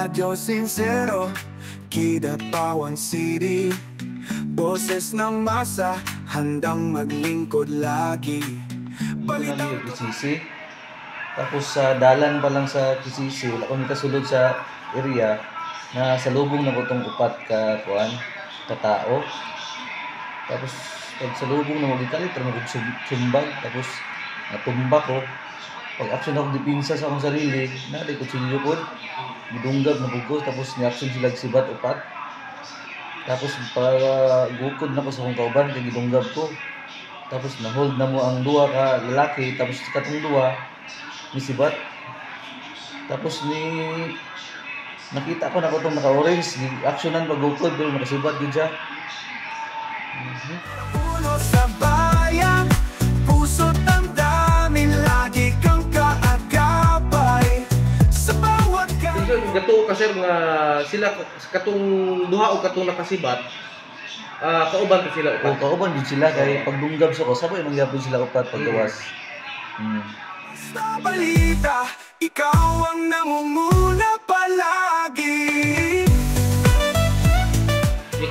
Radyo Sincero, Kidapawan City. Boses ng masa, handang maglingkod lagi. Balitang Kisisi. Tapos sa dalan pa lang sa Kisisi, wala kami kasulod sa area na salubong na ko tong upat ka kuan katao. Tapos pag salubong na magikalit ra ko sumbag, tapos natumba ko. Pag action ako dipinsa sa akong sarili, na di ko silyo ko. Gidunggab na bugos, tapos ni-action sila sibat upat. Tapos para gukod na ko sa akong kauban kay gidunggab ko. Tapos na-hold na mo ang duwa ka lalaki, tapos katong duwa ni sibat. Tapos nakita ko na ko itong naka-orange, actionan pag-gukod, pero nakasibat yun siya. ulo sa bayan, puso't ang dami, lagi kang kaagapay sa bawat Gato ka sir nga sila katong duha o katong nakasibat, kauban ko sila O kauban din sila, kay pagdunggab sa ko, sabay magyapon sila upat paggawas. Sa balita, ikaw ang namumuna palagi.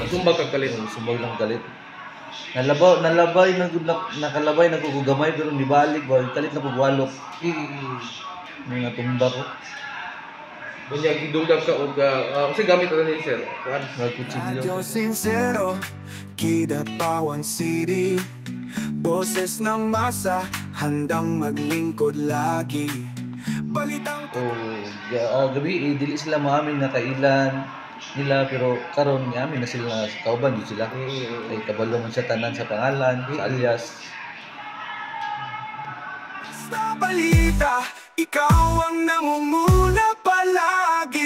Sumbag kag kalit. Sumbag lang galit. Nakalabay na kukugamay, pero nibalik ba, kalit na pagwalok. Nung natumba ko. Bunya gidunggab ka og kasi gamit na ni sir. Kuan. Radyo Nagkutsilyo. Sincero, Kidapawan City. Boses ng masa, handang maglingkod lagi. Balitang Gabi, dili sila maamin na kailan nila, pero karon ni amin na sila sa kauban di sila. Kay kabalo man sa tanan sa pangalan, sa alias. sa balita, ikaw ang namumuna palagi.